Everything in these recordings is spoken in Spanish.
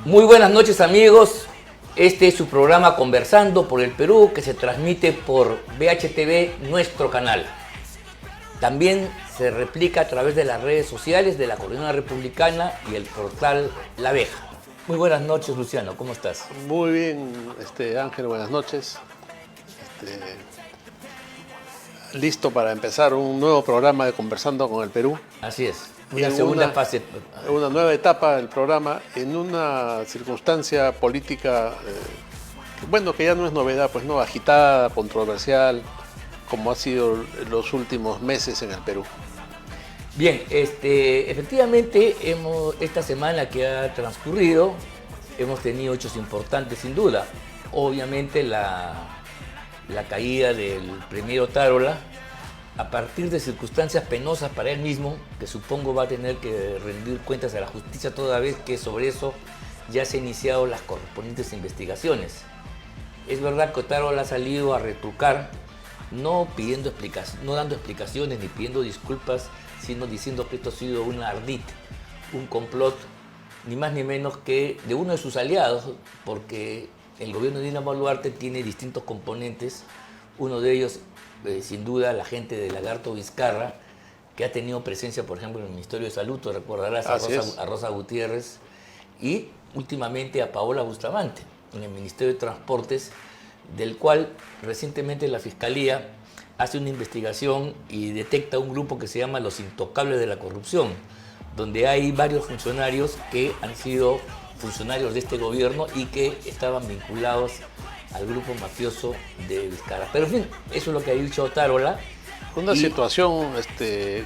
Muy buenas noches, amigos. Este es su programa Conversando por el Perú, que se transmite por BHTV, nuestro canal. También se replica a través de las redes sociales de la Coordinadora Republicana y el portal La Abeja. Muy buenas noches, Luciano, ¿cómo estás? Muy bien, Ángel, buenas noches. Listo para empezar un nuevo programa de Conversando con el Perú. Así es, una segunda fase. Una nueva etapa del programa en una circunstancia política, que ya no es novedad, pues no, agitada, controversial, como ha sido los últimos meses en el Perú. Bien, efectivamente, esta semana que ha transcurrido, hemos tenido hechos importantes sin duda. Obviamente la caída del premier Otárola, a partir de circunstancias penosas para él mismo, que supongo va a tener que rendir cuentas a la justicia toda vez que sobre eso ya se han iniciado las correspondientes investigaciones. Es verdad que Otárola ha salido a retrucar, no dando explicaciones ni pidiendo disculpas, sino diciendo que esto ha sido un ardid, un complot, ni más ni menos que de uno de sus aliados, porque el gobierno de Dina Boluarte tiene distintos componentes, uno de ellos, sin duda, la gente de Lagarto Vizcarra, que ha tenido presencia, por ejemplo, en el Ministerio de Salud, tú recordarás a Rosa Gutiérrez, y últimamente a Paola Bustamante, en el Ministerio de Transportes, del cual recientemente la Fiscalía hace una investigación y detecta un grupo que se llama Los Intocables de la Corrupción, donde hay varios funcionarios que han sido funcionarios de este gobierno y que estaban vinculados al grupo mafioso de Vizcarra. Pero en fin, eso es lo que ha dicho Otárola. Una situación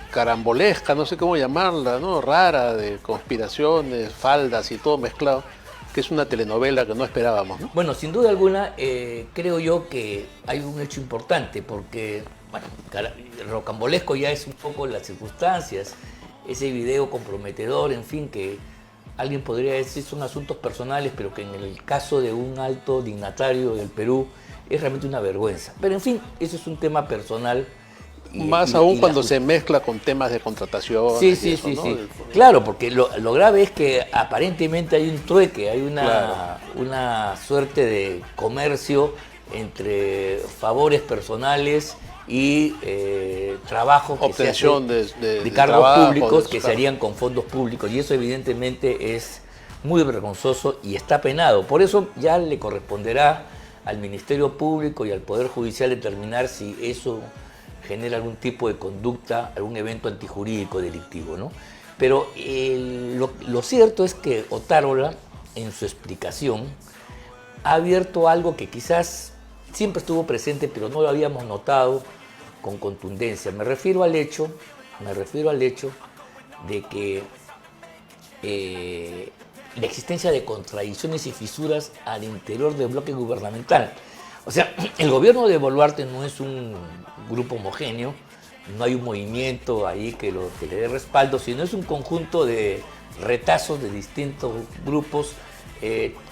carambolesca, no sé cómo llamarla, ¿no? Rara, de conspiraciones, faldas y todo mezclado, que es una telenovela que no esperábamos, ¿no? Bueno, sin duda alguna, creo yo que hay un hecho importante, porque, bueno, rocambolesco ya es un poco las circunstancias, ese video comprometedor, en fin, que alguien podría decir son asuntos personales, pero que en el caso de un alto dignatario del Perú es realmente una vergüenza. Pero en fin, eso es un tema personal. Más aún cuando se mezcla con temas de contratación. Sí. Claro, porque lo grave es que aparentemente hay un trueque, hay una suerte de comercio entre favores personales y trabajos obtención de cargos públicos que se harían con fondos públicos, y eso evidentemente es muy vergonzoso y está penado. Por eso ya le corresponderá al Ministerio Público y al Poder Judicial determinar si eso genera algún tipo de conducta, algún evento antijurídico delictivo, ¿no? Pero lo cierto es que Otárola, en su explicación, ha abierto algo que quizás siempre estuvo presente, pero no lo habíamos notado con contundencia. Me refiero al hecho de que la existencia de contradicciones y fisuras al interior del bloque gubernamental. O sea, el gobierno de Boluarte no es un grupo homogéneo, no hay un movimiento ahí que le dé respaldo, sino es un conjunto de retazos de distintos grupos,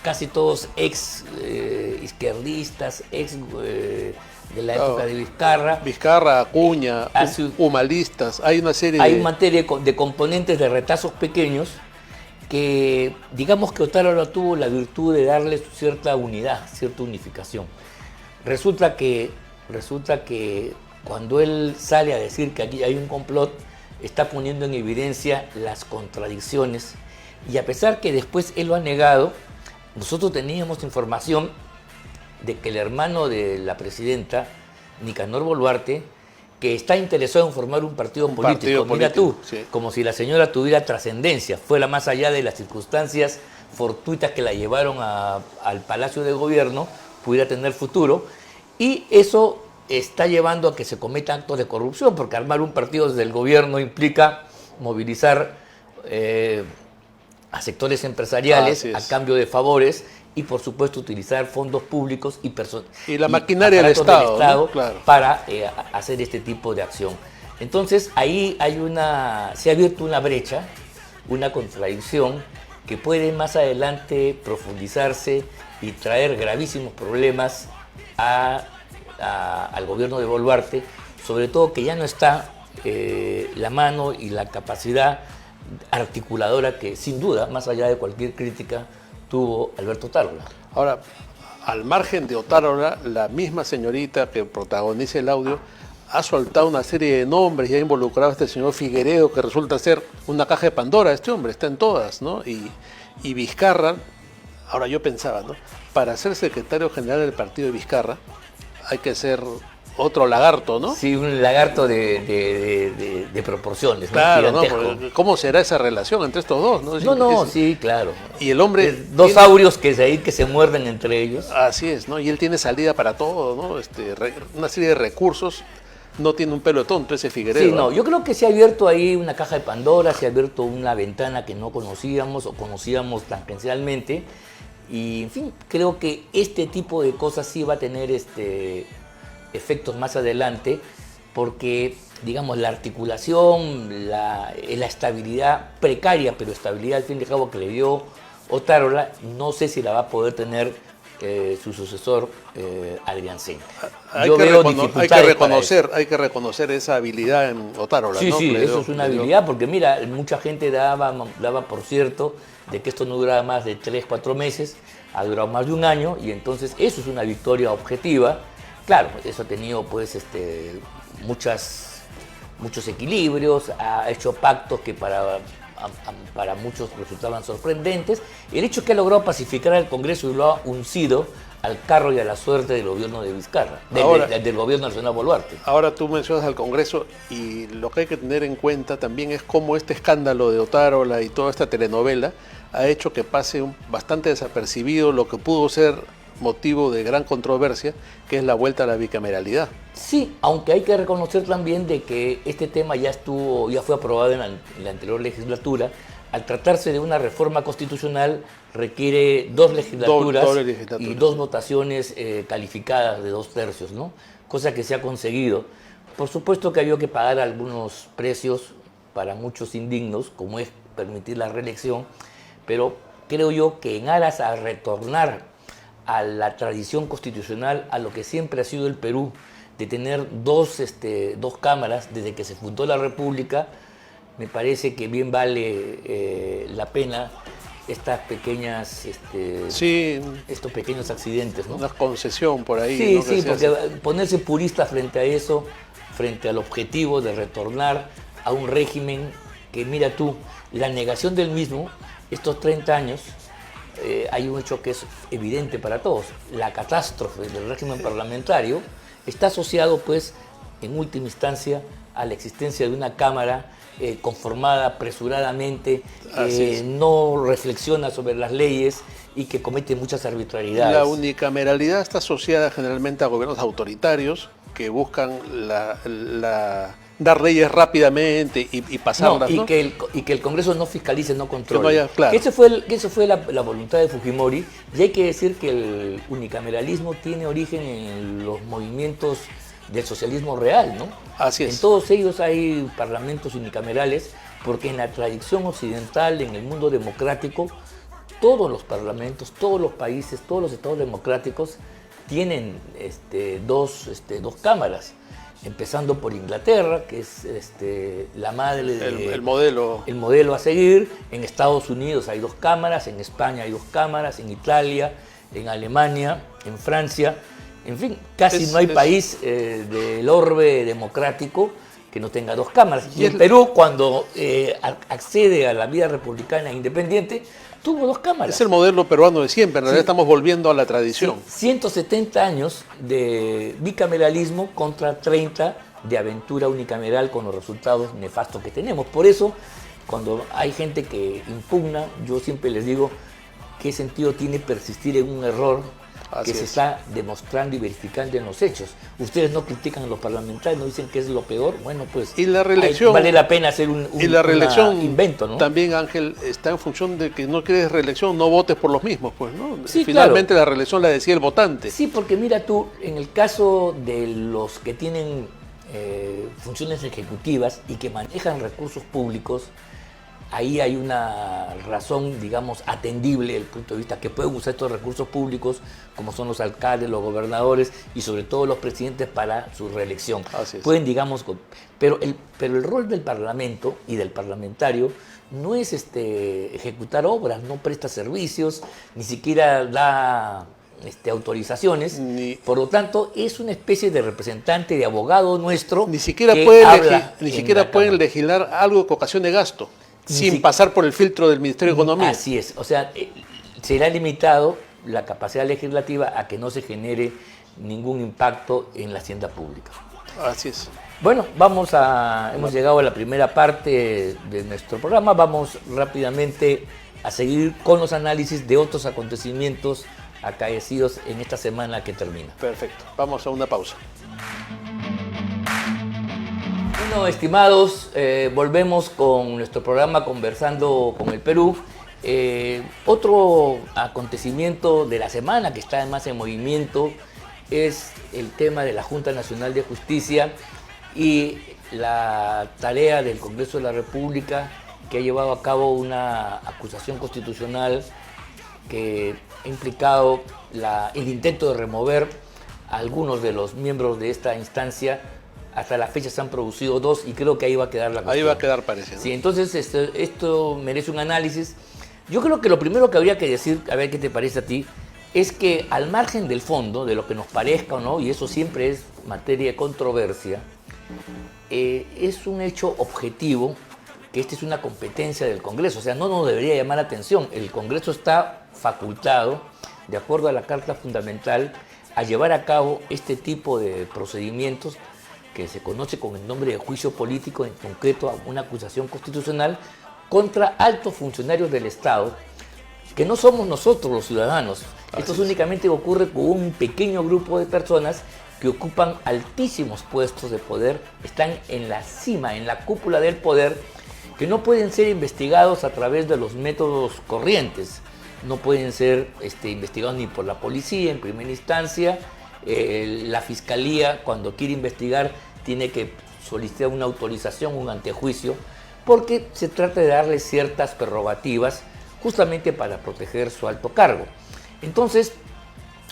casi todos ex izquierdistas, de la época de Vizcarra, Acuña, humalistas, hay una serie Hay una serie de componentes de retazos pequeños que, digamos que Otárola tuvo la virtud de darle cierta unidad, cierta unificación. Resulta que cuando él sale a decir que aquí hay un complot, está poniendo en evidencia las contradicciones, y a pesar que después él lo ha negado, nosotros teníamos información de que el hermano de la presidenta, Nicanor Boluarte, que está interesado en formar un partido político, mira tú, sí, como si la señora tuviera trascendencia, fuera más allá de las circunstancias fortuitas que la llevaron al Palacio de Gobierno, pudiera tener futuro, y eso está llevando a que se cometan actos de corrupción, porque armar un partido desde el gobierno implica movilizar a sectores empresariales a cambio de favores y, por supuesto, utilizar fondos públicos y la maquinaria del Estado, ¿no? Claro, para hacer este tipo de acción. Entonces, ahí se ha abierto una brecha, una contradicción que puede más adelante profundizarse y traer gravísimos problemas al gobierno de Boluarte, sobre todo que ya no está la mano y la capacidad articuladora que, sin duda, más allá de cualquier crítica, tuvo Alberto Otárola. Ahora, al margen de Otárola, la misma señorita que protagoniza el audio ha soltado una serie de nombres y ha involucrado a este señor Figueredo, que resulta ser una caja de Pandora. Este hombre está en todas, ¿no? Y Vizcarra, ahora yo pensaba, ¿no? Para ser secretario general del partido de Vizcarra hay que ser otro lagarto, ¿no? Sí, un lagarto de proporciones. Claro, ¿no? Gigantesco. ¿Cómo será esa relación entre estos dos? No, sí, claro. Y el hombre... Dos saurios que se muerden entre ellos. Así es, ¿no? Y él tiene salida para todo, ¿no? Una serie de recursos. No tiene un pelo tonto ese Figueredo. Sí, no, yo creo que se ha abierto ahí una caja de Pandora, se ha abierto una ventana que no conocíamos o conocíamos tangencialmente. Y, en fin, creo que este tipo de cosas sí va a tener efectos más adelante, porque, digamos, la articulación, la estabilidad precaria, pero estabilidad al fin y al cabo que le dio Otárola, no sé si la va a poder tener su sucesor, Adrián Senga. Hay que reconocer esa habilidad en Otárola, sí, ¿no? Sí, eso es una habilidad, porque mira, mucha gente daba por cierto de que esto no duraba más de 3, 4 meses, ha durado más de un año, y entonces eso es una victoria objetiva. Claro, eso ha tenido pues muchos equilibrios, ha hecho pactos que para muchos resultaban sorprendentes. El hecho es que ha logrado pacificar al Congreso y lo ha uncido al carro y a la suerte del gobierno de Vizcarra, del gobierno nacional Boluarte. Ahora tú mencionas al Congreso, y lo que hay que tener en cuenta también es cómo este escándalo de Otárola y toda esta telenovela ha hecho que pase bastante desapercibido lo que pudo ser motivo de gran controversia, que es la vuelta a la bicameralidad. Sí, aunque hay que reconocer también de que este tema ya fue aprobado en la anterior legislatura. Al tratarse de una reforma constitucional, requiere 2 legislaturas y 2 votaciones calificadas de 2/3, ¿no? Cosa que se ha conseguido. Por supuesto que había que pagar algunos precios para muchos indignos, como es permitir la reelección, pero creo yo que en aras a retornar a la tradición constitucional, a lo que siempre ha sido el Perú, de tener dos cámaras desde que se fundó la República, me parece que bien vale la pena estos pequeños accidentes, ¿no? Una concesión por ahí. Sí, ¿no? Sí, porque ponerse purista frente a eso, frente al objetivo de retornar a un régimen que, mira tú, la negación del mismo, estos 30 años, hay un hecho que es evidente para todos. La catástrofe del régimen parlamentario está asociado, pues, en última instancia, a la existencia de una Cámara conformada apresuradamente, no reflexiona sobre las leyes y que comete muchas arbitrariedades. La unicameralidad está asociada generalmente a gobiernos autoritarios que buscan dar leyes rápidamente y pasarlas, ¿no? Y que el Congreso no fiscalice, no controle. Claro. Eso fue la voluntad de Fujimori, y hay que decir que el unicameralismo tiene origen en los movimientos del socialismo real, ¿no? Así es. En todos ellos hay parlamentos unicamerales, porque en la tradición occidental, en el mundo democrático, todos los parlamentos, todos los países, todos los estados democráticos tienen dos cámaras, empezando por Inglaterra, que es la madre el modelo. El modelo a seguir. En Estados Unidos hay 2 cámaras, en España hay 2 cámaras, en Italia, en Alemania, en Francia. En fin, casi no hay país del orbe democrático que no tenga 2 cámaras. Y el Perú, cuando accede a la vida republicana e independiente, tuvo 2 cámaras. Es el modelo peruano de siempre, en realidad estamos volviendo a la tradición. Sí, 170 años de bicameralismo contra 30 de aventura unicameral, con los resultados nefastos que tenemos. Por eso, cuando hay gente que impugna, yo siempre les digo, ¿qué sentido tiene persistir en un error que se está demostrando y verificando en los hechos? Ustedes no critican a los parlamentarios, no dicen que es lo peor. Bueno, pues y la reelección, vale la pena hacer un invento, ¿no? También, Ángel, está en función de que no quieres reelección, no votes por los mismos, pues, ¿no? Sí, finalmente claro. La reelección la decía el votante. Sí, porque mira tú, en el caso de los que tienen funciones ejecutivas y que manejan recursos públicos, ahí hay una razón, digamos, atendible desde el punto de vista que pueden usar estos recursos públicos, como son los alcaldes, los gobernadores y sobre todo los presidentes para su reelección. Así es. Pueden, digamos, pero el rol del Parlamento y del parlamentario no es ejecutar obras, no presta servicios, ni siquiera da autorizaciones. Por lo tanto, es una especie de representante, de abogado nuestro. Ni siquiera que pueden legislar algo que ocasione gasto, sin pasar por el filtro del Ministerio de Economía. Así es, o sea, será limitado la capacidad legislativa a que no se genere ningún impacto en la hacienda pública. Así es. Bueno, hemos llegado a la primera parte de nuestro programa. Vamos rápidamente a seguir con los análisis de otros acontecimientos acaecidos en esta semana que termina. Perfecto, vamos a una pausa. Bueno, estimados, volvemos con nuestro programa Conversando con el Perú. Otro acontecimiento de la semana que está además en movimiento es el tema de la Junta Nacional de Justicia y la tarea del Congreso de la República, que ha llevado a cabo una acusación constitucional que ha implicado el intento de remover a algunos de los miembros de esta instancia. Hasta la fecha se han producido 2 y creo que ahí va a quedar la cuestión. Ahí va a quedar, parece, ¿no? Sí, entonces esto merece un análisis. Yo creo que lo primero que habría que decir, a ver qué te parece a ti, es que al margen del fondo, de lo que nos parezca o no, y eso siempre es materia de controversia, es un hecho objetivo que esta es una competencia del Congreso. O sea, no nos debería llamar la atención. El Congreso está facultado, de acuerdo a la Carta Fundamental, a llevar a cabo este tipo de procedimientos que se conoce con el nombre de juicio político, en concreto una acusación constitucional contra altos funcionarios del Estado, que no somos nosotros los ciudadanos. Esto únicamente ocurre con un pequeño grupo de personas que ocupan altísimos puestos de poder, están en la cima, en la cúpula del poder, que no pueden ser investigados a través de los métodos corrientes. No pueden ser investigados ni por la policía en primera instancia. La Fiscalía, cuando quiere investigar, tiene que solicitar una autorización, un antejuicio, porque se trata de darle ciertas prerrogativas justamente para proteger su alto cargo. Entonces,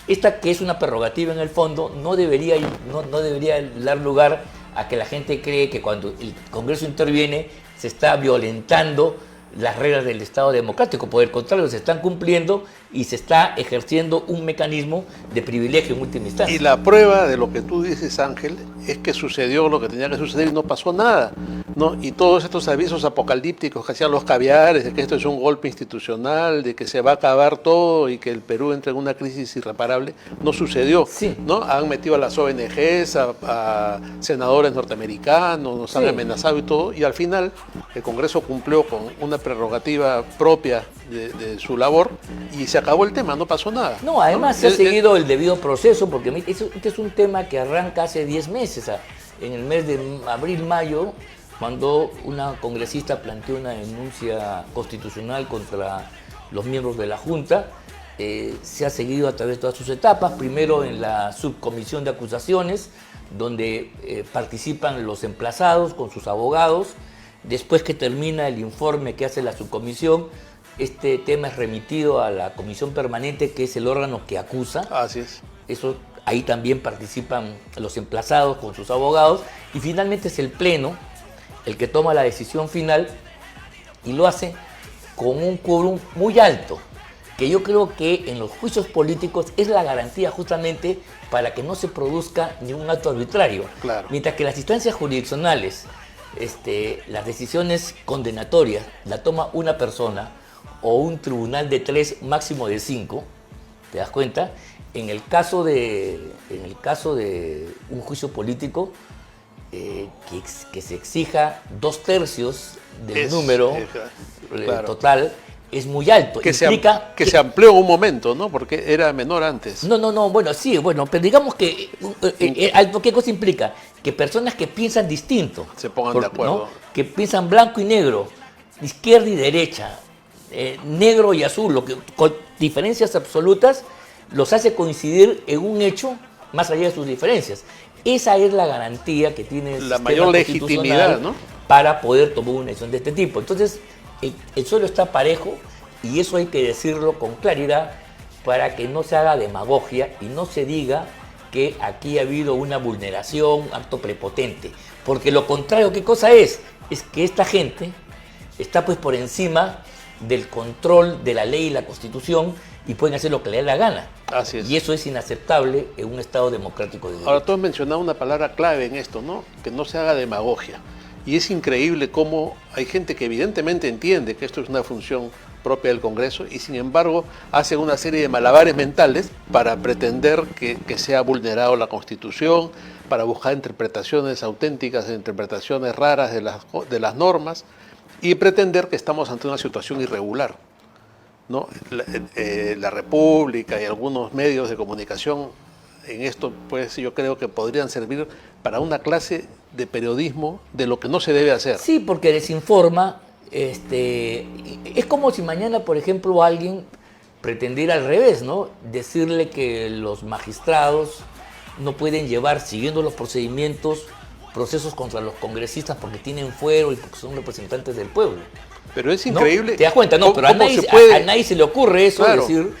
esta que es una prerrogativa en el fondo no debería dar lugar a que la gente cree que cuando el Congreso interviene se está violentando las reglas del Estado democrático. Por el contrario, se están cumpliendo y se está ejerciendo un mecanismo de privilegio en última instancia. Y la prueba de lo que tú dices, Ángel, es que sucedió lo que tenía que suceder y no pasó nada, ¿no? Y todos estos avisos apocalípticos que hacían los caviares, de que esto es un golpe institucional, de que se va a acabar todo y que el Perú entra en una crisis irreparable, no sucedió, sí, ¿no? Han metido a las ONGs, a senadores norteamericanos, nos han amenazado y todo, y al final el Congreso cumplió con una prerrogativa propia de su labor y se acabó el tema, no pasó nada. No, además se ha seguido el debido proceso, porque este es un tema que arranca hace 10 meses, en el mes de abril-mayo, cuando una congresista planteó una denuncia constitucional contra los miembros de la Junta. Se ha seguido a través de todas sus etapas, primero en la subcomisión de acusaciones, donde participan los emplazados con sus abogados. Después que termina el informe que hace la subcomisión, este tema es remitido a la comisión permanente, que es el órgano que acusa. Así es. Ahí también participan los emplazados con sus abogados, y finalmente es el Pleno el que toma la decisión final, y lo hace con un quórum muy alto, que yo creo que en los juicios políticos es la garantía justamente para que no se produzca ningún acto arbitrario. Claro. Mientras que las instancias jurisdiccionales, las decisiones condenatorias la toma una persona o un tribunal de 3, máximo de 5, ¿te das cuenta? En el caso de un juicio político, que se exija 2/3 del número total, es muy alto. Que se amplió un momento, ¿no? Porque era menor antes. No, bueno, sí, bueno, pero digamos que ¿qué cosa implica? Que personas que piensan distinto se pongan de acuerdo, ¿no? Que piensan blanco y negro, izquierda y derecha, negro y azul, con diferencias absolutas, los hace coincidir en un hecho más allá de sus diferencias. Esa es la garantía que tiene el la sistema mayor legitimidad, ¿no? Para poder tomar una decisión de este tipo. Entonces, el suelo está parejo y eso hay que decirlo con claridad para que no se haga demagogia y no se diga que aquí ha habido una vulneración, un acto prepotente. Porque lo contrario, ¿qué cosa es? Es que esta gente está pues por encima del control de la ley y la Constitución y pueden hacer lo que les dé la gana. Así es. Y eso es inaceptable en un Estado democrático de derecho. Ahora, tú has mencionado una palabra clave en esto, ¿no? Que no se haga demagogia. Y es increíble cómo hay gente que evidentemente entiende que esto es una función propia del Congreso y sin embargo hace una serie de malabares mentales para pretender que se ha vulnerado la Constitución, para buscar interpretaciones auténticas, interpretaciones raras de las normas y pretender que estamos ante una situación irregular, ¿no? La República y algunos medios de comunicación en esto, pues yo creo que podrían servir para una clase de periodismo de lo que no se debe hacer. Sí, porque desinforma. Es como si mañana, por ejemplo, alguien pretendiera al revés, ¿no? Decirle que los magistrados no pueden llevar, siguiendo los procedimientos, procesos contra los congresistas porque tienen fuero y porque son representantes del pueblo. Pero es increíble. ¿No? ¿Te das cuenta? No, pero a nadie se le ocurre eso, claro. Decir,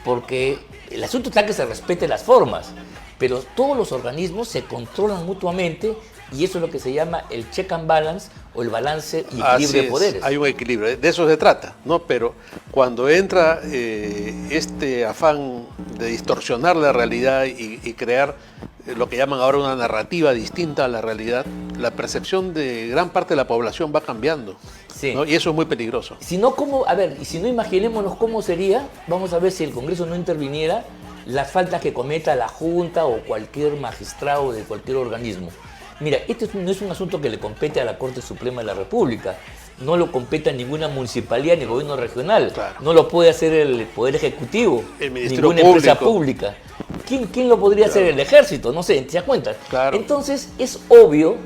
porque el asunto está que se respete las formas, pero todos los organismos se controlan mutuamente y eso es lo que se llama el check and balance o el balance y equilibrio de poderes. Hay un equilibrio, de eso se trata, ¿no? Pero cuando entra este afán de distorsionar la realidad y crear lo que llaman ahora una narrativa distinta a la realidad, la percepción de gran parte de la población va cambiando. Sí. ¿No? Y eso es muy peligroso. Si no, ¿cómo? A ver, y si no, imaginémonos cómo sería, vamos a ver si el Congreso no interviniera, las faltas que cometa la Junta o cualquier magistrado de cualquier organismo. Mira, este no es un asunto que le compete a la Corte Suprema de la República, no lo compete a ninguna municipalidad ni el gobierno regional, claro. No lo puede hacer el Poder Ejecutivo, el Ministerio ninguna Público. Empresa pública. ¿Quién lo podría hacer? El Ejército, no sé, ¿te das cuenta? Claro. Entonces es obvio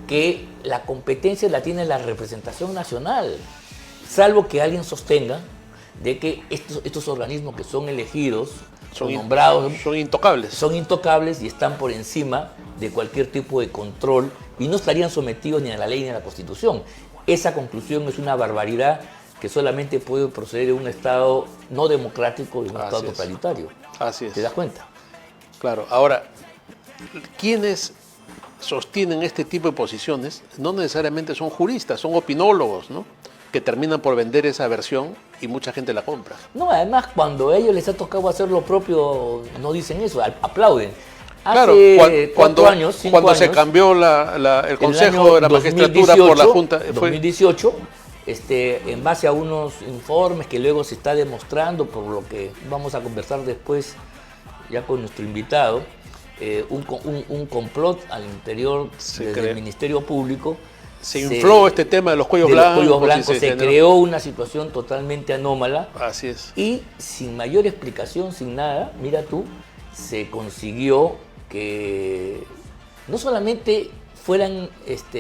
que la competencia la tiene la representación nacional, salvo que alguien sostenga de que estos organismos que son elegidos, son nombrados, son intocables. Son intocables y están por encima de cualquier tipo de control y no estarían sometidos ni a la ley ni a la Constitución. Esa conclusión es una barbaridad que solamente puede proceder de un Estado no democrático y un Estado totalitario. Así es. ¿Te das cuenta? Claro. Ahora, quienes sostienen este tipo de posiciones no necesariamente son juristas, son opinólogos, ¿no? Que terminan por vender esa versión y mucha gente la compra. No, además cuando a ellos les ha tocado hacer lo propio, no dicen eso, aplauden. Claro, cuando se cambió el Consejo de la Magistratura por la Junta. En 2018, en base a unos informes que luego se está demostrando, por lo que vamos a conversar después ya con nuestro invitado, un complot al interior del Ministerio Público. Se infló este tema de los cuellos blancos. Se creó una situación totalmente anómala. Así es. Y sin mayor explicación, sin nada, mira tú, se consiguió que no solamente fueran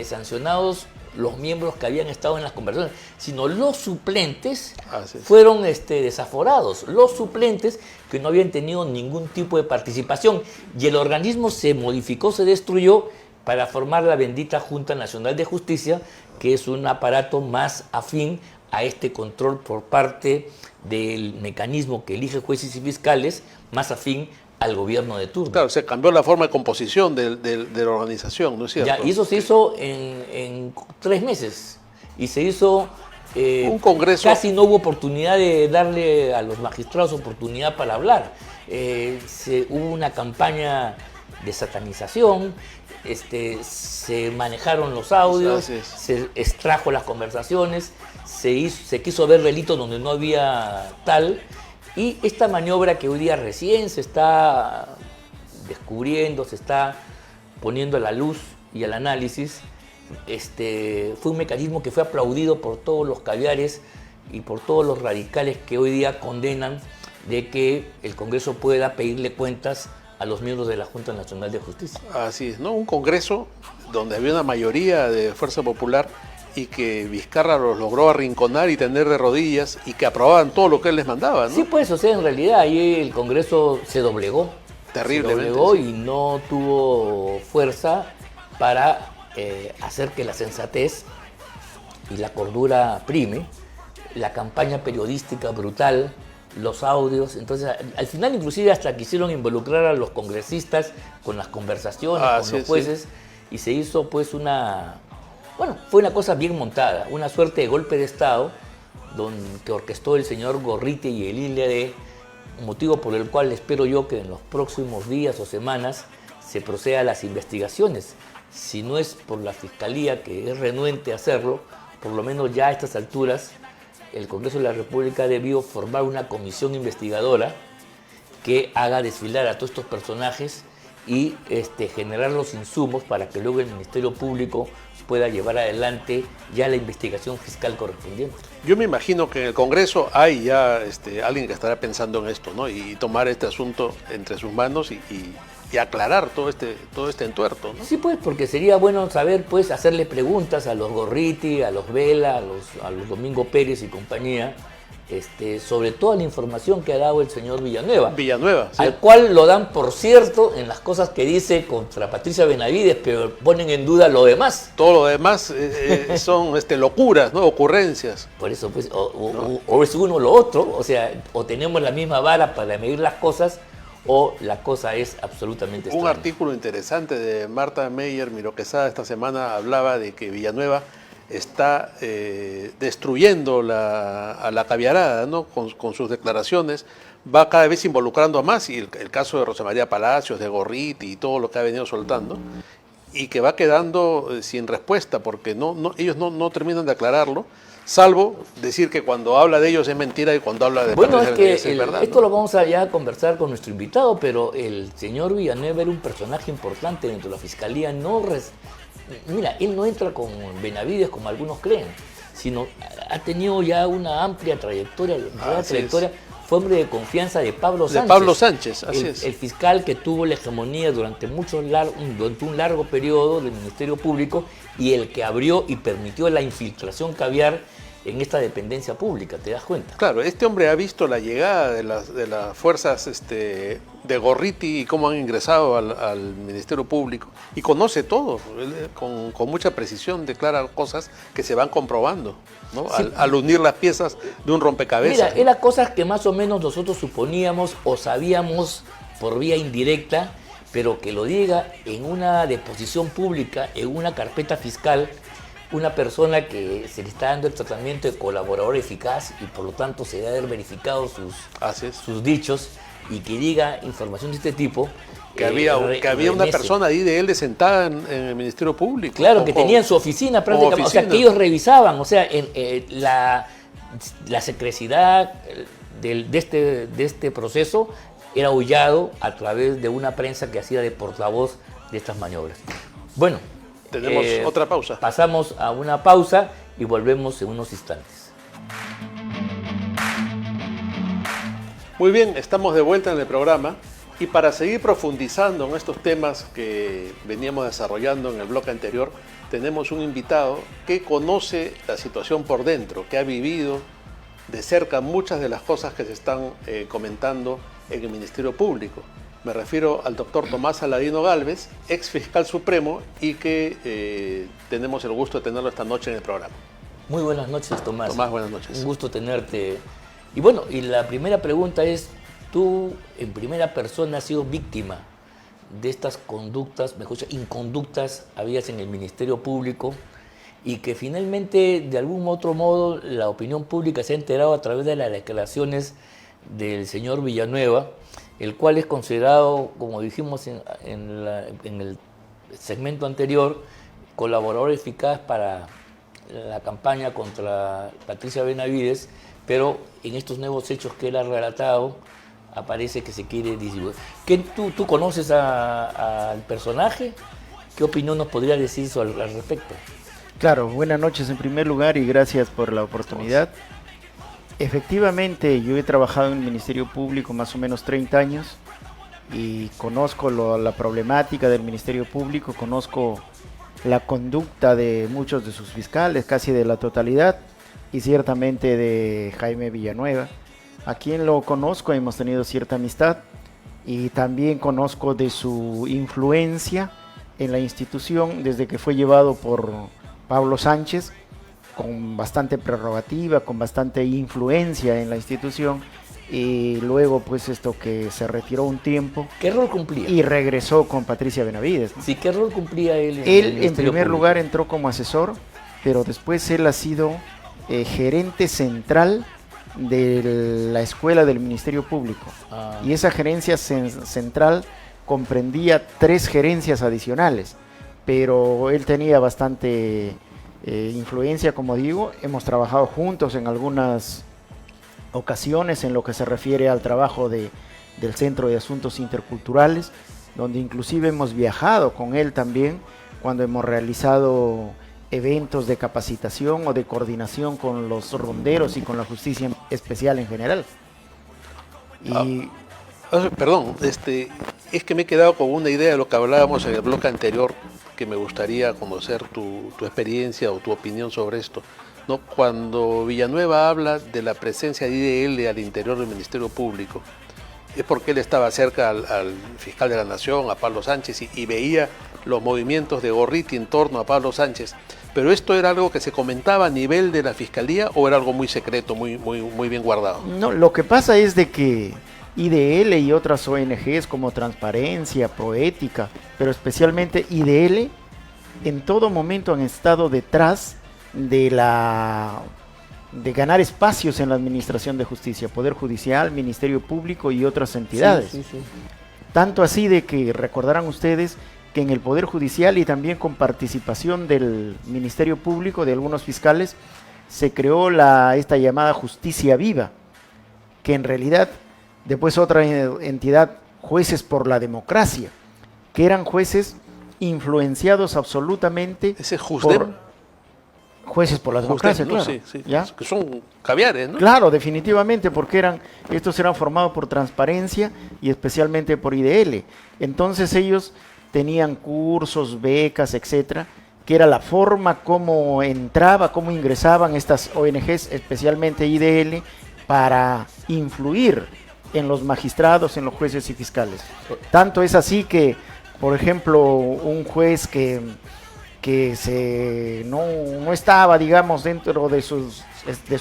sancionados los miembros que habían estado en las conversaciones, sino los suplentes fueron desaforados. Los suplentes que no habían tenido ningún tipo de participación. Y el organismo se modificó, se destruyó, para formar la bendita Junta Nacional de Justicia, que es un aparato más afín a este control por parte del mecanismo que elige jueces y fiscales, más afín al gobierno de turno. Claro, se cambió la forma de composición de la organización, ¿no es cierto? Ya, y eso se hizo en 3 meses. Y se hizo... un congreso. Casi no hubo oportunidad de darle a los magistrados oportunidad para hablar. Hubo una campaña de satanización, se manejaron los audios, se extrajo las conversaciones, se quiso ver delitos donde no había tal, y esta maniobra que hoy día recién se está descubriendo, se está poniendo a la luz y al análisis, fue un mecanismo que fue aplaudido por todos los caviares y por todos los radicales que hoy día condenan de que el Congreso pueda pedirle cuentas a los miembros de la Junta Nacional de Justicia. Así es, ¿no? Un Congreso donde había una mayoría de fuerza popular y que Vizcarra los logró arrinconar y tener de rodillas y que aprobaban todo lo que él les mandaba, ¿no? Sí, pues, o sea, en realidad ahí el Congreso se doblegó. Terriblemente. Se doblegó y no tuvo fuerza para hacer que la sensatez y la cordura prime la campaña periodística brutal, los audios. Entonces, al final inclusive hasta quisieron involucrar a los congresistas con las conversaciones, con los jueces, sí. Y se hizo pues fue una cosa bien montada, una suerte de golpe de Estado que orquestó el señor Gorriti y el INLD, motivo por el cual espero yo que en los próximos días o semanas se proceda a las investigaciones. Si no es por la Fiscalía, que es renuente a hacerlo, por lo menos ya a estas alturas, el Congreso de la República debió formar una comisión investigadora que haga desfilar a todos estos personajes y generar los insumos para que luego el Ministerio Público pueda llevar adelante ya la investigación fiscal correspondiente. Yo me imagino que en el Congreso hay ya alguien que estará pensando en esto, ¿no? Y tomar este asunto entre sus manos y aclarar todo este entuerto, ¿no? Sí, pues, porque sería bueno saber, pues, hacerle preguntas a los Gorriti, a los Vela, a los Domingo Pérez y compañía, sobre toda la información que ha dado el señor Villanueva. Villanueva, sí. Al cual lo dan, por cierto, en las cosas que dice contra Patricia Benavides, pero ponen en duda lo demás. Todo lo demás son locuras, ¿no? Ocurrencias. Por eso, pues, o es uno o lo otro, o sea, o tenemos la misma vara para medir las cosas, o la cosa es absolutamente extraña. Un artículo interesante de Marta Meyer Miroquesada esta semana hablaba de que Villanueva está destruyendo a la caviarada, ¿no? Con sus declaraciones, va cada vez involucrando a más, y el caso de Rosa María Palacios, de Gorriti y todo lo que ha venido soltando, y que va quedando sin respuesta, porque ellos no terminan de aclararlo, salvo decir que cuando habla de ellos es mentira y cuando habla de Patricia es verdad. Esto lo vamos a conversar con nuestro invitado, pero el señor Villanueva era un personaje importante dentro de la Fiscalía. Mira, él no entra con Benavides como algunos creen, sino ha tenido ya una amplia trayectoria, fue hombre de confianza de Pablo Sánchez. De Pablo Sánchez, así es. El fiscal que tuvo la hegemonía durante un largo periodo del Ministerio Público y el que abrió y permitió la infiltración caviar en esta dependencia pública, ¿te das cuenta? Claro, este hombre ha visto la llegada de las fuerzas de Gorriti y cómo han ingresado al Ministerio Público y conoce todo, él, con mucha precisión declara cosas que se van comprobando, ¿no? Sí. Al unir las piezas de un rompecabezas. Mira, eran cosas que más o menos nosotros suponíamos o sabíamos por vía indirecta, pero que lo diga en una deposición pública, en una carpeta fiscal, una persona que se le está dando el tratamiento de colaborador eficaz y por lo tanto se debe haber verificado sus dichos, y que diga información de este tipo. Que había una persona ahí de él sentada en el Ministerio Público. Claro, que tenía en su oficina prácticamente, o sea, que ellos revisaban, o sea, la secrecidad de este proceso era aullado a través de una prensa que hacía de portavoz de estas maniobras. Bueno, tenemos otra pausa. Pasamos a una pausa y volvemos en unos instantes. Muy bien, estamos de vuelta en el programa y para seguir profundizando en estos temas que veníamos desarrollando en el bloque anterior, tenemos un invitado que conoce la situación por dentro, que ha vivido de cerca muchas de las cosas que se están comentando en el Ministerio Público. Me refiero al doctor Tomás Aladino Gálvez, ex fiscal supremo, y que tenemos el gusto de tenerlo esta noche en el programa. Muy buenas noches, Tomás. Tomás, buenas noches. Un gusto tenerte. Y bueno, y la primera pregunta es, tú en primera persona has sido víctima de estas conductas, mejor dicho, inconductas habidas en el Ministerio Público, y que finalmente, de algún otro modo, la opinión pública se ha enterado a través de las declaraciones del señor Villanueva, el cual es considerado, como dijimos en el segmento anterior, colaborador eficaz para la campaña contra Patricia Benavides, pero en estos nuevos hechos que él ha relatado, aparece que se quiere disimular. ¿Tú conoces al personaje? ¿Qué opinión nos podría decir al respecto? Claro, buenas noches en primer lugar y gracias por la oportunidad. Efectivamente, yo he trabajado en el Ministerio Público más o menos 30 años y conozco la problemática del Ministerio Público, conozco la conducta de muchos de sus fiscales, casi de la totalidad, y ciertamente de Jaime Villanueva, a quien lo conozco, hemos tenido cierta amistad, y también conozco de su influencia en la institución desde que fue llevado por Pablo Sánchez con bastante prerrogativa, con bastante influencia en la institución, y luego pues esto que se retiró un tiempo. ¿Qué rol cumplía? Y regresó con Patricia Benavides, ¿no? Sí, ¿qué rol cumplía él? Él en primer lugar entró como asesor, pero después él ha sido gerente central de la escuela del Ministerio Público. Y esa gerencia central comprendía 3 gerencias adicionales, pero él tenía bastante influencia, como digo. Hemos trabajado juntos en algunas ocasiones en lo que se refiere al trabajo del Centro de Asuntos Interculturales, donde inclusive hemos viajado con él también cuando hemos realizado eventos de capacitación o de coordinación con los ronderos y con la justicia especial en general. Y Perdón, es que me he quedado con una idea de lo que hablábamos en el bloque anterior, que me gustaría conocer tu experiencia o tu opinión sobre esto, ¿no? Cuando Villanueva habla de la presencia de IDL al interior del Ministerio Público, es porque él estaba cerca al fiscal de la Nación, a Pablo Sánchez, y veía los movimientos de Gorriti en torno a Pablo Sánchez. ¿Pero esto era algo que se comentaba a nivel de la Fiscalía o era algo muy secreto, muy bien guardado? no, lo que pasa es de que IDL y otras ONGs como Transparencia, Proética, pero especialmente IDL, en todo momento han estado detrás de ganar espacios en la administración de justicia, Poder Judicial, Ministerio Público y otras entidades. Sí. Tanto así de que recordarán ustedes que en el Poder Judicial y también con participación del Ministerio Público, de algunos fiscales, se creó esta llamada Justicia Viva, que en realidad después otra entidad, Jueces por la Democracia, que eran jueces influenciados absolutamente Ese Jusdem. Jueces por la Democracia, Jusdem, ¿no? claro. Sí. ¿Ya? Que son caviares, ¿no? Claro, definitivamente, porque estos eran formados por Transparencia y especialmente por IDL. Entonces ellos tenían cursos, becas, etcétera, que era la forma como cómo ingresaban estas ONGs, especialmente IDL, para influir en los magistrados, en los jueces y fiscales. Tanto es así que, por ejemplo, un juez que no estaba, digamos, dentro de su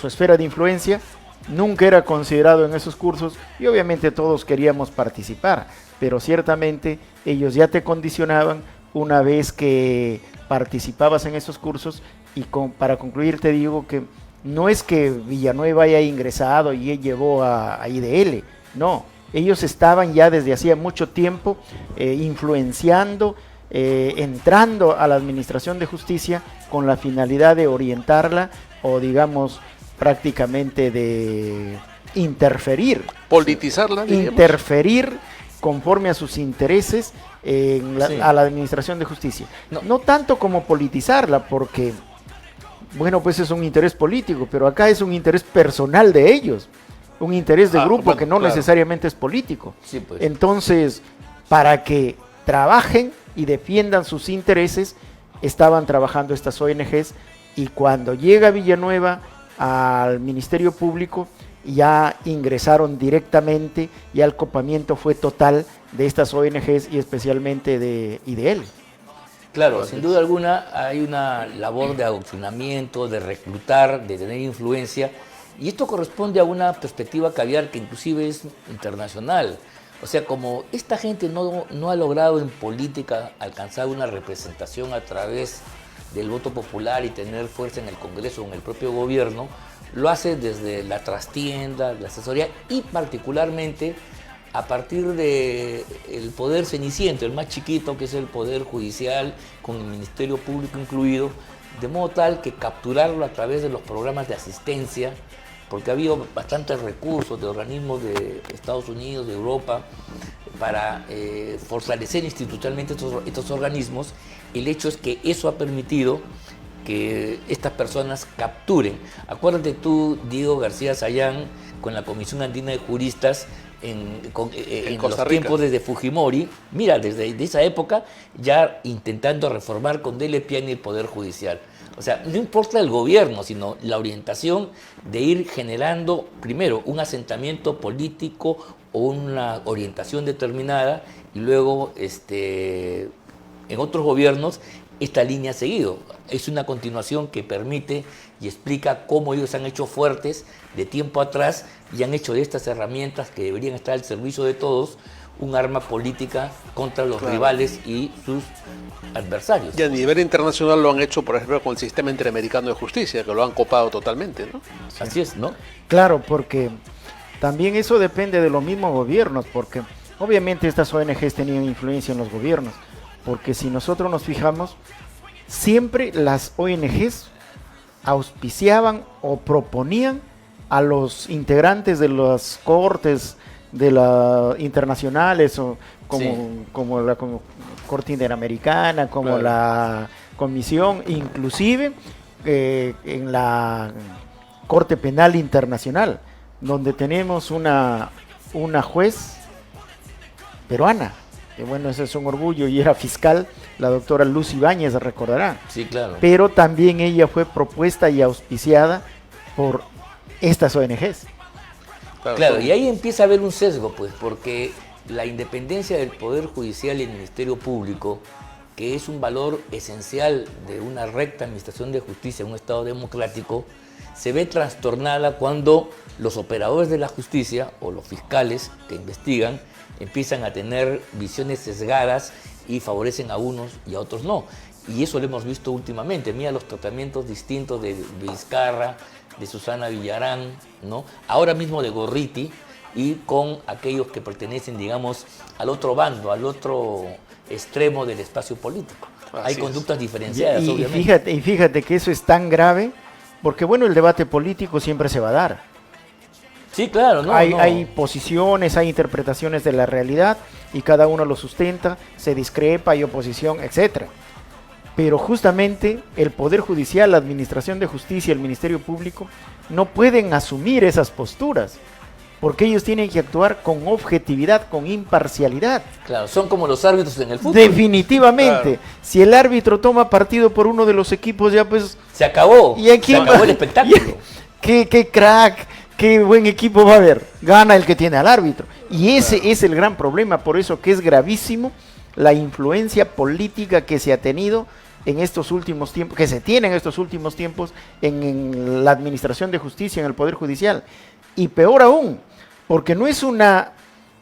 esfera de influencia, nunca era considerado en esos cursos, y obviamente todos queríamos participar, pero ciertamente ellos ya te condicionaban una vez que participabas en esos cursos. Y para concluir te digo que no es que Villanueva haya ingresado y él llevó a IDL, no, ellos estaban ya desde hacía mucho tiempo influenciando, entrando a la administración de justicia con la finalidad de orientarla o, digamos, prácticamente de interferir. Politizarla, diríamos. Interferir conforme a sus intereses a la administración de justicia. No tanto como politizarla, porque, bueno, pues es un interés político, pero acá es un interés personal de ellos, un interés de grupo, bueno, que no necesariamente es político. Sí, pues. Entonces, para que trabajen y defiendan sus intereses, estaban trabajando estas ONGs, y cuando llega Villanueva al Ministerio Público, ya ingresaron directamente, ya el copamiento fue total de estas ONGs y especialmente de IDL. Claro, sin duda alguna hay una labor de adoctrinamiento, de reclutar, de tener influencia, y esto corresponde a una perspectiva caviar que inclusive es internacional. O sea, como esta gente no ha logrado en política alcanzar una representación a través del voto popular y tener fuerza en el Congreso o en el propio gobierno, lo hace desde la trastienda, la asesoría, y particularmente a partir del poder ceniciento, el más chiquito, que es el Poder Judicial, con el Ministerio Público incluido, de modo tal que capturarlo a través de los programas de asistencia, porque ha habido bastantes recursos de organismos de Estados Unidos, de Europa, para fortalecer institucionalmente estos organismos. El hecho es que eso ha permitido que estas personas capturen. Acuérdate tú, Diego García Sayán, con la Comisión Andina de Juristas, en los tiempos desde Fujimori, mira, desde esa época, ya intentando reformar con Dele Piana el Poder Judicial. O sea, no importa el gobierno, sino la orientación de ir generando, primero, un asentamiento político o una orientación determinada, y luego, en otros gobiernos, esta línea ha seguido. Es una continuación que permite y explica cómo ellos se han hecho fuertes de tiempo atrás y han hecho de estas herramientas que deberían estar al servicio de todos un arma política contra los rivales y sus adversarios. Y a nivel internacional lo han hecho, por ejemplo, con el sistema interamericano de justicia, que lo han copado totalmente, ¿no? Así es, ¿no? Claro, porque también eso depende de los mismos gobiernos, porque obviamente estas ONGs tenían influencia en los gobiernos, porque si nosotros nos fijamos, siempre las ONGs auspiciaban o proponían a los integrantes de las cortes de las internacionales, o como la Corte Interamericana, como la Comisión, inclusive en la Corte Penal Internacional, donde tenemos una juez peruana, que bueno, ese es un orgullo, y era fiscal, la doctora Luz Ibáñez, recordará. Sí, claro. Pero también ella fue propuesta y auspiciada por estas ONGs. Claro, y ahí empieza a haber un sesgo, pues, porque la independencia del Poder Judicial y el Ministerio Público, que es un valor esencial de una recta administración de justicia en un Estado democrático, se ve trastornada cuando los operadores de la justicia o los fiscales que investigan empiezan a tener visiones sesgadas y favorecen a unos y a otros no. Y eso lo hemos visto últimamente. Mira los tratamientos distintos de Vizcarra, de Susana Villarán, ¿no? Ahora mismo de Gorriti, y con aquellos que pertenecen, digamos, al otro bando, al otro extremo del espacio político. Hay conductas diferenciadas, obviamente. Y fíjate que eso es tan grave, porque bueno, el debate político siempre se va a dar. Sí, claro, ¿no? Hay posiciones, hay interpretaciones de la realidad, y cada uno lo sustenta, se discrepa, hay oposición, etcétera. Pero justamente el Poder Judicial, la Administración de Justicia, el Ministerio Público, no pueden asumir esas posturas, porque ellos tienen que actuar con objetividad, con imparcialidad. Claro, son como los árbitros en el fútbol. Definitivamente. Claro. Si el árbitro toma partido por uno de los equipos, ya pues... Se acabó. ¿Y se acabó el espectáculo. ¿Qué crack, qué buen equipo va a haber? Gana el que tiene al árbitro. Y ese es el gran problema, por eso que es gravísimo la influencia política que se ha tenido en estos últimos tiempos, que se tiene en estos últimos tiempos en la administración de justicia, en el Poder Judicial. Y peor aún, porque no es una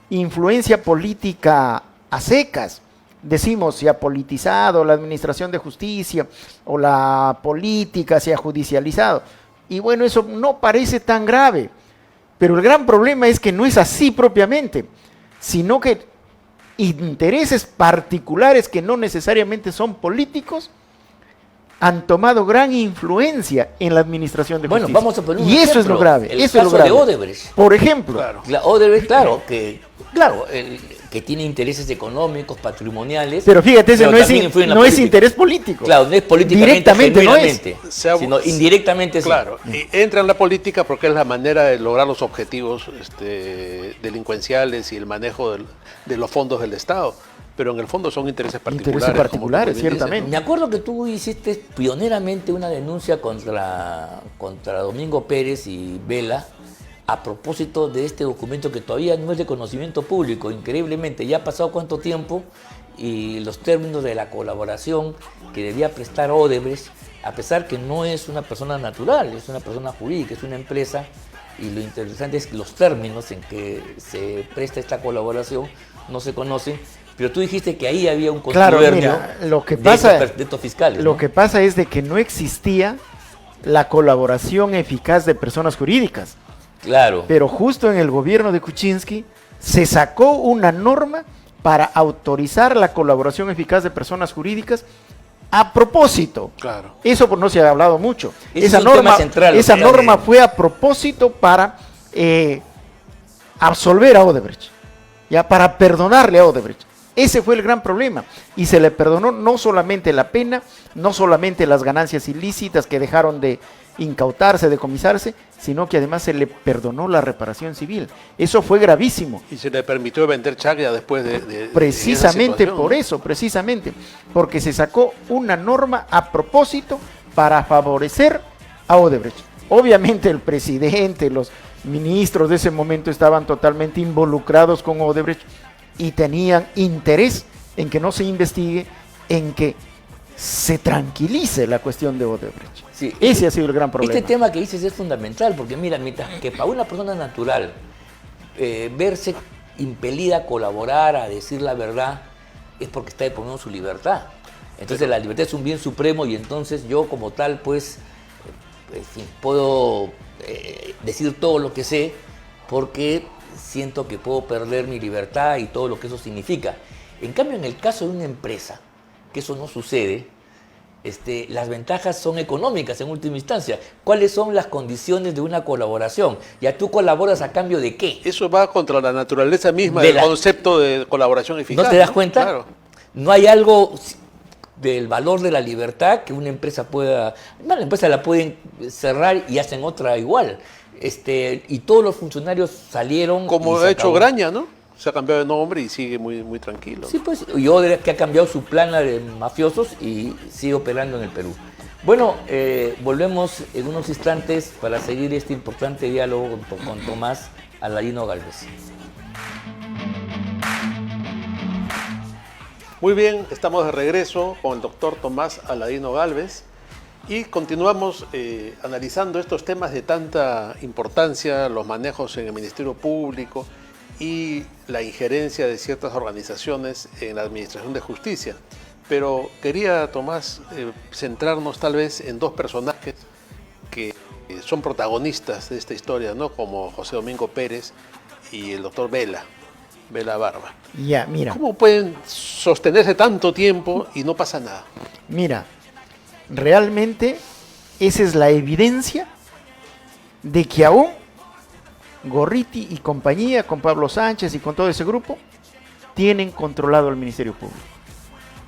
influencia política a secas. Decimos, se ha politizado la administración de justicia o la política se ha judicializado. Y bueno, eso no parece tan grave. Pero el gran problema es que no es así propiamente, sino que intereses particulares que no necesariamente son políticos han tomado gran influencia en la administración de justicia. Bueno, vamos a poner un ejemplo. Eso es lo grave. El caso de Odebrecht. Por ejemplo. Odebrecht, que tiene intereses económicos, patrimoniales. Pero fíjate, ese no es interés político. Claro, no es políticamente, directamente no es. Sino indirectamente sí. Claro, y entra en la política porque es la manera de lograr los objetivos delincuenciales y el manejo de los fondos del Estado. Pero en el fondo son intereses particulares. Intereses particulares, ciertamente. Me acuerdo que tú hiciste pioneramente una denuncia contra Domingo Pérez y Vela a propósito de este documento que todavía no es de conocimiento público, increíblemente. Ya ha pasado cuánto tiempo y los términos de la colaboración que debía prestar Odebrecht, a pesar que no es una persona natural, es una persona jurídica, es una empresa, y lo interesante es que los términos en que se presta esta colaboración no se conocen. Pero tú dijiste que ahí había un contubernio de estos fiscales. Lo que pasa es de que no existía la colaboración eficaz de personas jurídicas. Claro. Pero justo en el gobierno de Kuczynski se sacó una norma para autorizar la colaboración eficaz de personas jurídicas a propósito. Claro. Eso no se ha hablado mucho. Esa norma fue a propósito para absolver a Odebrecht, ya para perdonarle a Odebrecht. Ese fue el gran problema, y se le perdonó no solamente la pena, no solamente las ganancias ilícitas que dejaron de incautarse, decomisarse, sino que además se le perdonó la reparación civil. Eso fue gravísimo. Y se le permitió vender chacra después de precisamente por eso, precisamente, porque se sacó una norma a propósito para favorecer a Odebrecht. Obviamente el presidente, los ministros de ese momento estaban totalmente involucrados con Odebrecht, y tenían interés en que no se investigue, en que se tranquilice la cuestión de Odebrecht. Sí, Ese ha sido el gran problema. Este tema que dices es fundamental, porque mira, mientras que para una persona natural verse impelida a colaborar, a decir la verdad, es porque está exponiendo su libertad. Entonces la libertad es un bien supremo y entonces yo como tal, pues, en fin, puedo decir todo lo que sé porque siento que puedo perder mi libertad y todo lo que eso significa. En cambio, en el caso de una empresa, que eso no sucede, las ventajas son económicas en última instancia. ¿Cuáles son las condiciones de una colaboración? ¿Ya tú colaboras a cambio de qué? Eso va contra la naturaleza misma del concepto de colaboración eficaz. ¿No te das cuenta? Claro. No hay algo del valor de la libertad que una empresa pueda... No, la empresa la pueden cerrar y hacen otra igual. Y todos los funcionarios salieron... Como ha hecho Graña, ¿no? Se ha cambiado de nombre y sigue muy, muy tranquilo. Sí, pues, y Odebrecht que ha cambiado su plana de mafiosos y sigue operando en el Perú. Bueno, volvemos en unos instantes para seguir este importante diálogo con Tomás Aladino Gálvez. Muy bien, estamos de regreso con el doctor Tomás Aladino Gálvez y continuamos analizando estos temas de tanta importancia, los manejos en el Ministerio Público y la injerencia de ciertas organizaciones en la Administración de Justicia. Pero quería, Tomás, centrarnos tal vez en dos personajes que son protagonistas de esta historia, ¿no? Como José Domingo Pérez y el doctor Vela Barba. Ya, mira. ¿Cómo pueden sostenerse tanto tiempo y no pasa nada? Mira, realmente esa es la evidencia de que aún Gorriti y compañía, con Pablo Sánchez y con todo ese grupo, tienen controlado el Ministerio Público.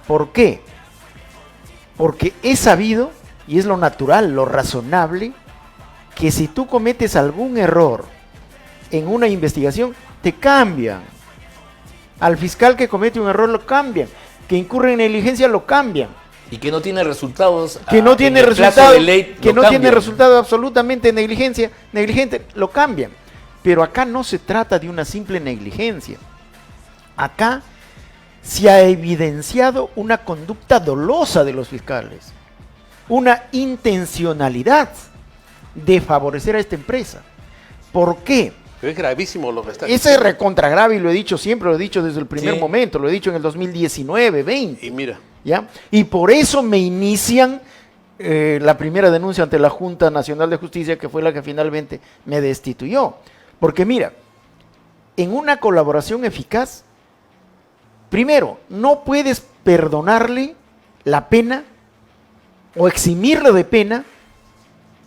¿Por qué? Porque es sabido, y es lo natural, lo razonable, que si tú cometes algún error en una investigación, te cambian. Al fiscal que comete un error lo cambian, que incurre en negligencia lo cambian. Y que no tiene resultados. Que no tiene resultado, de ley, que no tiene resultado absolutamente negligente, lo cambian. Pero acá no se trata de una simple negligencia. Acá se ha evidenciado una conducta dolosa de los fiscales, una intencionalidad de favorecer a esta empresa. ¿Por qué? Pero es gravísimo lo que está diciendo. Ese es recontra grave y lo he dicho siempre, lo he dicho desde el primer momento, lo he dicho en el 2019, 20. Y mira. ¿Ya? Y por eso me inician la primera denuncia ante la Junta Nacional de Justicia, que fue la que finalmente me destituyó. Porque mira, en una colaboración eficaz, primero, no puedes perdonarle la pena o eximirle de pena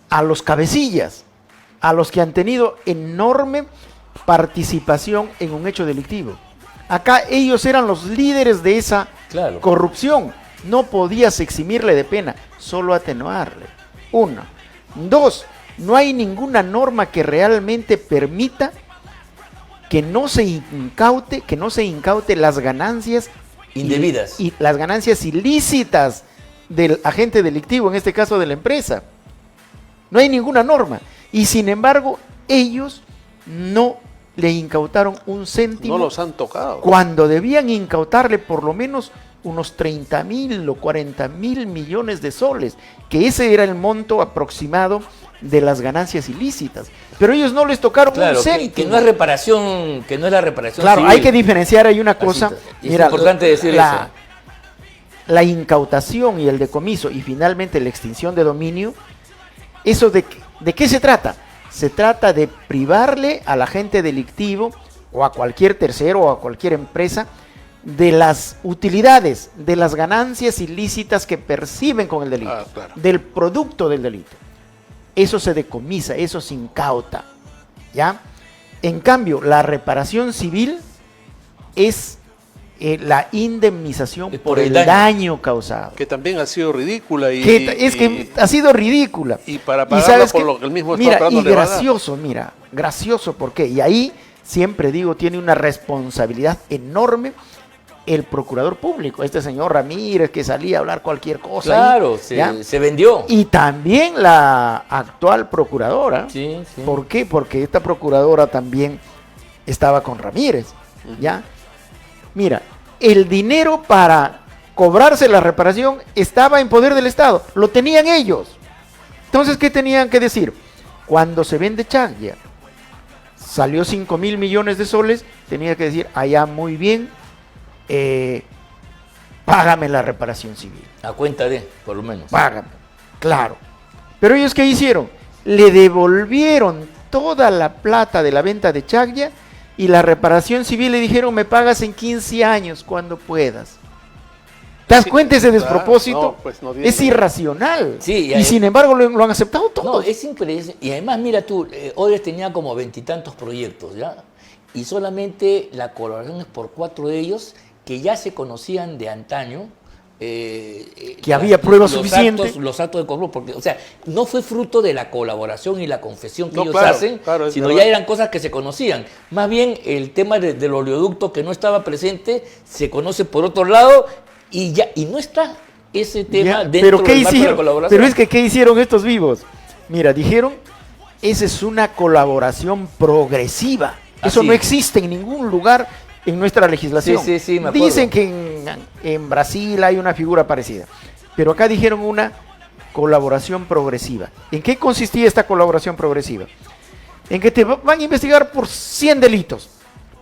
a los cabecillas, a los que han tenido enorme participación en un hecho delictivo. Acá ellos eran los líderes de esa corrupción. No podías eximirle de pena, solo atenuarle. Uno. Dos, no hay ninguna norma que realmente permita que no se incaute las ganancias indebidas y las ganancias ilícitas del agente delictivo, en este caso de la empresa. No hay ninguna norma. Y sin embargo, ellos no le incautaron un céntimo. No los han tocado. Cuando debían incautarle por lo menos unos 30.000 o 40.000 millones de soles, que ese era el monto aproximado de las ganancias ilícitas. Pero ellos no les tocaron un céntimo. Que no es reparación, que no es la reparación civil. Claro, hay que diferenciar, hay una cosa. Mira, es importante decir eso. La incautación y el decomiso y finalmente la extinción de dominio, ¿eso de qué se trata? Se trata de privarle al agente delictivo o a cualquier tercero o a cualquier empresa de las utilidades, de las ganancias ilícitas que perciben con el delito, del producto del delito. Eso se decomisa, eso se incauta, ¿ya? En cambio, la reparación civil es la indemnización por el daño causado. Que también ha sido ridícula. Que ha sido ridícula. Y para pagarla por lo que el mismo está operando. Mira, gracioso, ¿por qué? Y ahí, siempre digo, tiene una responsabilidad enorme el procurador público, este señor Ramírez, que salía a hablar cualquier cosa. Claro, se vendió. Y también la actual procuradora. Sí. ¿Por qué? Porque esta procuradora también estaba con Ramírez, ¿ya? Mira, el dinero para cobrarse la reparación estaba en poder del Estado, lo tenían ellos. Entonces, ¿qué tenían que decir? Cuando se vende Chaglia, salió 5.000 millones de soles, tenía que decir, allá muy bien, págame la reparación civil. A cuenta de, por lo menos. Págame, claro. Pero ellos, ¿qué hicieron? Le devolvieron toda la plata de la venta de Chaglia y la reparación civil le dijeron, me pagas en 15 años cuando puedas. ¿Te das cuenta ese despropósito? No, pues no es irracional. Sí, y sin embargo lo han aceptado todos. No, es increíble. Y además, mira tú, Odebrecht tenía como 20 y tantos proyectos, ¿ya? Y solamente la colaboración es por 4 de ellos que ya se conocían de antaño. Que había pruebas suficientes. Los actos de corrupción, porque, o sea, no fue fruto de la colaboración y la confesión que ellos claro, hacen, claro, sino verdad. ya eran cosas que se conocían. Más bien, el tema del oleoducto que no estaba presente se conoce por otro lado y no está ese tema Ya, dentro pero ¿qué del marco de la hicieron? colaboración. Pero es que ¿qué hicieron estos vivos? Mira, dijeron, esa es una colaboración progresiva. Eso Así no es. existe en ningún lugar en nuestra legislación. Sí, me acuerdo. Dicen que en Brasil hay una figura parecida, pero acá dijeron una colaboración progresiva. ¿En qué consistía esta colaboración progresiva? En que te van a investigar por 100 delitos,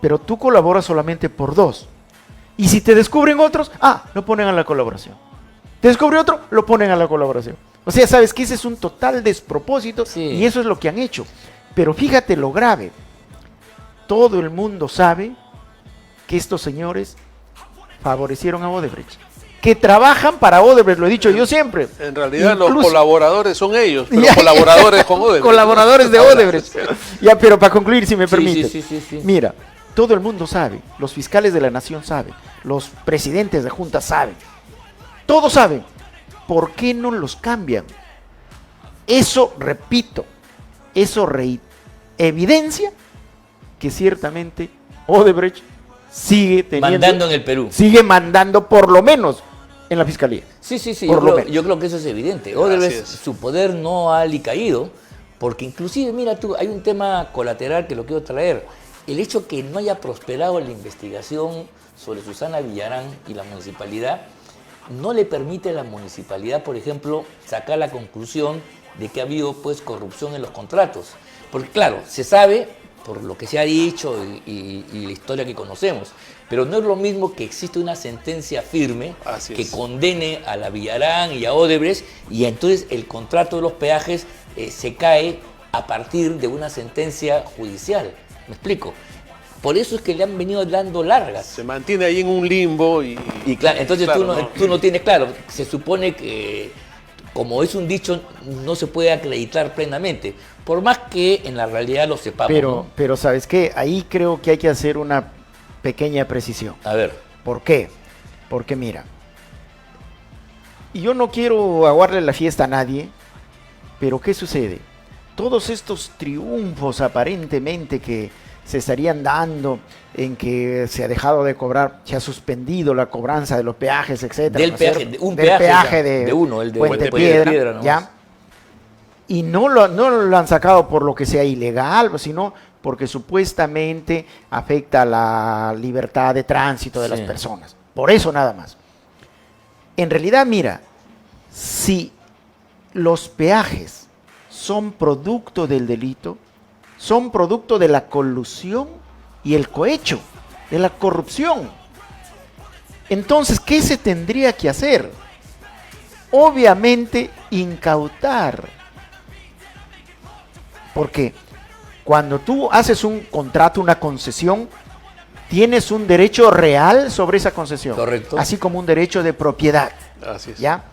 pero tú colaboras solamente por 2. Y si te descubren otros, lo ponen a la colaboración. Te descubre otro, lo ponen a la colaboración. O sea, sabes que ese es un total despropósito y eso es lo que han hecho. Pero fíjate lo grave. Todo el mundo sabe que estos señores favorecieron a Odebrecht. Que trabajan para Odebrecht, lo he dicho yo siempre. En realidad Incluso, los colaboradores son ellos, pero Ya, colaboradores con Odebrecht. Colaboradores de Odebrecht. Ya, pero para concluir, si me permite. Sí. Mira, todo el mundo sabe, los fiscales de la nación saben, los presidentes de junta saben, todos saben. ¿Por qué no los cambian? Eso, repito, eso evidencia que ciertamente Odebrecht sigue teniendo, mandando en el Perú. sigue mandando por lo menos en la fiscalía. Sí, Por yo creo que eso es evidente. Odebrecht, su poder no ha alicaído, porque inclusive, mira tú, hay un tema colateral que lo quiero traer. El hecho que no haya prosperado la investigación sobre Susana Villarán y la municipalidad no le permite a la municipalidad, por ejemplo, sacar la conclusión de que ha habido pues corrupción en los contratos. Porque claro, se sabe por lo que se ha dicho y la historia que conocemos, pero no es lo mismo que existe una sentencia firme que condene a la Villarán y a Odebrecht y entonces el contrato de los peajes se cae a partir de una sentencia judicial. ¿Me explico? Por eso es que le han venido dando largas. Se mantiene ahí en un limbo y claro, entonces claro, tú no tienes claro. Se supone que, como es un dicho, no se puede acreditar plenamente, por más que en la realidad lo sepamos. Pero ¿sabes qué? Ahí creo que hay que hacer una pequeña precisión. A ver. ¿Por qué? Porque mira, yo no quiero aguarle la fiesta a nadie, pero ¿qué sucede? Todos estos triunfos aparentemente que se estarían dando en que se ha dejado de cobrar, se ha suspendido la cobranza de los peajes, etcétera. Del ¿no es peaje, cierto? un del peaje de uno, el de Puente Piedra, Piedra, ¿no? ¿ya? Y no lo han sacado por lo que sea ilegal, sino porque supuestamente afecta la libertad de tránsito de las personas. Por eso nada más. En realidad, mira, si los peajes son producto del delito, son producto de la colusión y el cohecho, de la corrupción. Entonces, ¿qué se tendría que hacer? Obviamente, incautar. Porque cuando tú haces un contrato, una concesión, tienes un derecho real sobre esa concesión. Correcto. Así como un derecho de propiedad. Así es. ¿Ya?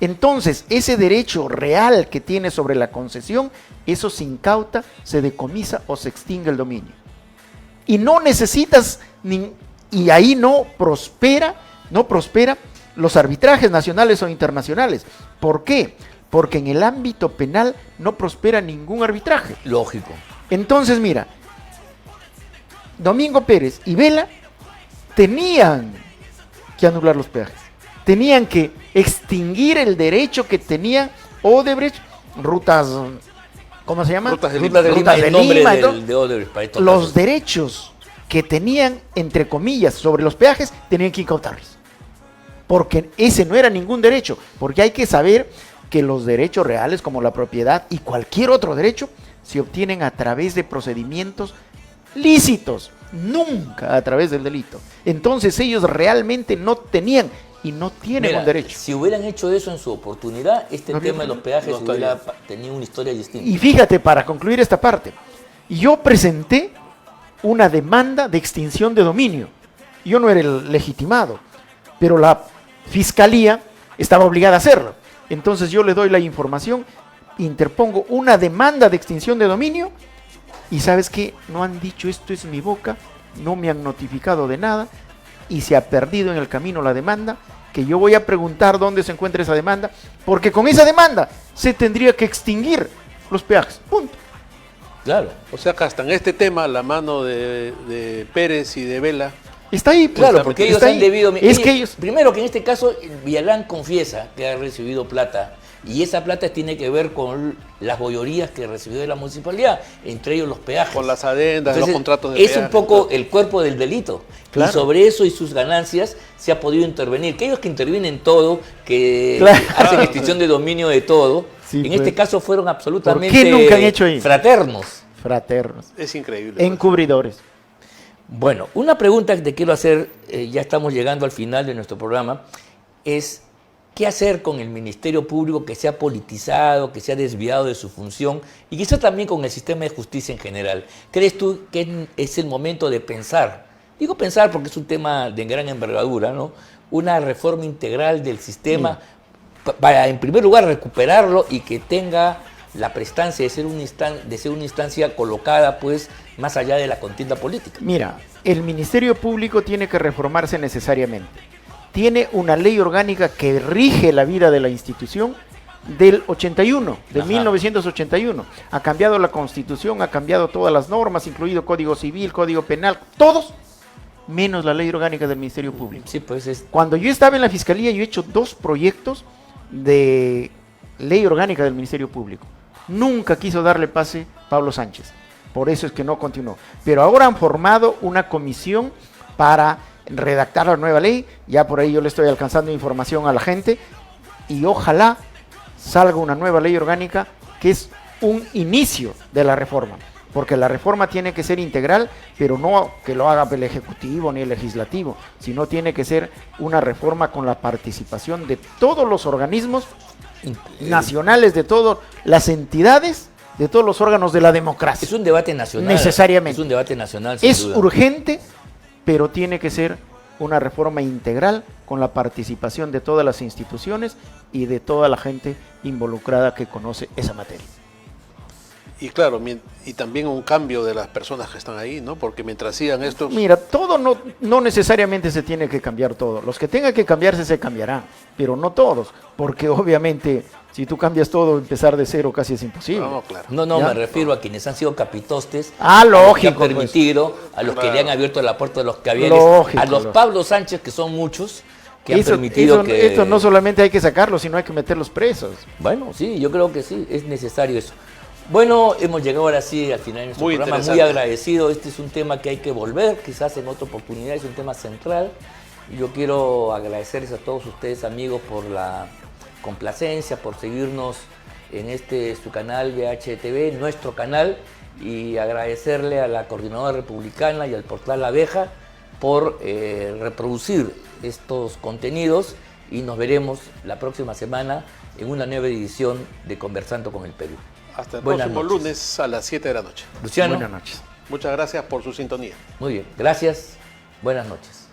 Entonces, ese derecho real que tienes sobre la concesión, eso se incauta, se decomisa o se extingue el dominio. Y no necesitas, y ahí no prospera los arbitrajes nacionales o internacionales. ¿Por qué? Porque en el ámbito penal no prospera ningún arbitraje. Lógico. Entonces, mira, Domingo Pérez y Vela tenían que anular los peajes. Tenían que extinguir el derecho que tenía Odebrecht, rutas, ¿cómo se llama? Rutas de Rutas de Lima. Lima, el nombre de Odebrecht para estos Los casos. derechos que tenían, entre comillas, sobre los peajes, tenían que incautarlos. porque ese no era ningún derecho, porque hay que saber que los derechos reales como la propiedad y cualquier otro derecho se obtienen a través de procedimientos lícitos, nunca a través del delito. Entonces ellos realmente no tenían y no tienen un derecho. Si hubieran hecho eso en su oportunidad, este No, tema de los peajes no hubiera tenido una historia distinta. Y fíjate, para concluir esta parte, yo presenté una demanda de extinción de dominio. Yo no era el legitimado, pero la fiscalía estaba obligada a hacerlo. Entonces yo le doy la información, interpongo una demanda de extinción de dominio y ¿sabes qué? No han dicho esto es mi boca, no me han notificado de nada y se ha perdido en el camino la demanda, que yo voy a preguntar dónde se encuentra esa demanda, porque con esa demanda se tendría que extinguir los peajes, punto. Claro. O sea que hasta en este tema la mano de Pérez y de Vela. Está ahí, pues, Claro, porque ellos está han ahí. debido... Es que ellos... Primero que en este caso Villalán confiesa que ha recibido plata y esa plata tiene que ver con las boyorías que recibió de la municipalidad, entre ellos los peajes. Con las adendas, Entonces, los contratos de es peaje, un poco ¿no? el cuerpo del delito. Claro. Y sobre eso y sus ganancias se ha podido intervenir. Que ellos que intervienen todo, que Claro. hacen extinción de dominio de todo, Sí, en pues. este caso fueron absolutamente ¿Por qué nunca han hecho ahí? fraternos. Fraternos, Es increíble. pues. encubridores. Bueno, una pregunta que te quiero hacer, ya estamos llegando al final de nuestro programa, es ¿qué hacer con el Ministerio Público que se ha politizado, que se ha desviado de su función y quizá también con el sistema de justicia en general? ¿Crees tú que es el momento de pensar? Digo pensar porque es un tema de gran envergadura, ¿no? Una reforma integral del sistema para, en primer lugar, recuperarlo y que tenga la prestancia de ser una instancia colocada, pues, más allá de la contienda política. Mira, el Ministerio Público tiene que reformarse necesariamente. Tiene una ley orgánica que rige la vida de la institución del 81, de Ajá. 1981. Ha cambiado la Constitución, ha cambiado todas las normas, incluido Código Civil, Código Penal, todos, menos la ley orgánica del Ministerio Público. Sí, pues es... Cuando yo estaba en la Fiscalía, yo he hecho 2 proyectos de ley orgánica del Ministerio Público. Nunca quiso darle pase Pablo Sánchez, por eso es que no continuó. Pero ahora han formado una comisión para redactar la nueva ley, ya por ahí yo le estoy alcanzando información a la gente, y ojalá salga una nueva ley orgánica que es un inicio de la reforma, porque la reforma tiene que ser integral, pero no que lo haga el Ejecutivo ni el Legislativo, sino tiene que ser una reforma con la participación de todos los organismos nacionales, de todas las entidades, de todos los órganos de la democracia. Es un debate nacional. Necesariamente. Es un debate nacional, sin Es duda. urgente, pero tiene que ser una reforma integral con la participación de todas las instituciones y de toda la gente involucrada que conoce esa materia. Y claro, y también un cambio de las personas que están ahí, ¿no? Porque mientras sigan estos... Mira, todo no necesariamente se tiene que cambiar todo. Los que tengan que cambiarse se cambiarán, pero no todos, porque obviamente si tú cambias todo, empezar de cero casi es imposible. No, claro. No, ¿Ya? me refiero a quienes han sido capitostes, Ah, a los que han lógico, pues. permitido, a los que Claro. le han abierto la puerta, a los que habían, Lógico, a los lógico. Pablo Sánchez, que son muchos, que han Eso- permitido eso- que... Esto no solamente hay que sacarlo, sino hay que meterlos presos. Bueno, sí, yo creo que sí, es necesario eso. Bueno, hemos llegado ahora sí al final de nuestro Muy programa, muy interesante. agradecido. Este es un tema que hay que volver, quizás en otra oportunidad, es un tema central. Y yo quiero agradecerles a todos ustedes, amigos, por la complacencia, por seguirnos en su canal VHTV, nuestro canal, y agradecerle a la Coordinadora Republicana y al portal La Abeja por reproducir estos contenidos, y nos veremos la próxima semana en una nueva edición de Conversando con el Perú. Hasta el Buenas próximo noches. lunes a las 7 de la noche. Luciano, Buenas noches. Muchas gracias por su sintonía. muy bien, gracias, buenas noches.